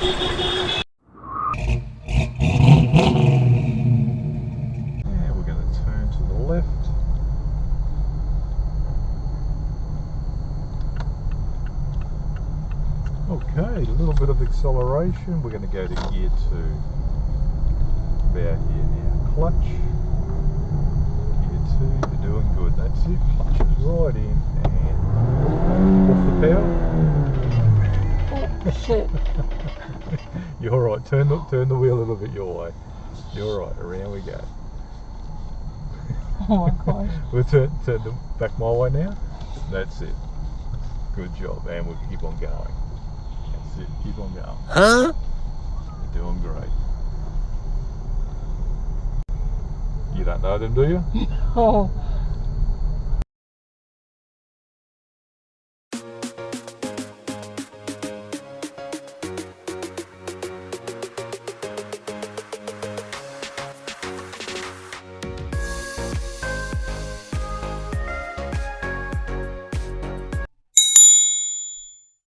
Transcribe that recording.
And we're going to turn to the left. Okay, a little bit of acceleration. We're going to go to gear 2. About here now. Clutch. Gear 2, you're doing good. That's it. Clutch is right in and off the power. Oh, shit. You're right. Turn the wheel a little bit your way. You're right. Around we go. Oh my gosh. We'll turn them back my way now. That's it. Good job, and we'll keep on going. That's it. Keep on going. Huh? You're doing great. You don't know them, do you? Oh.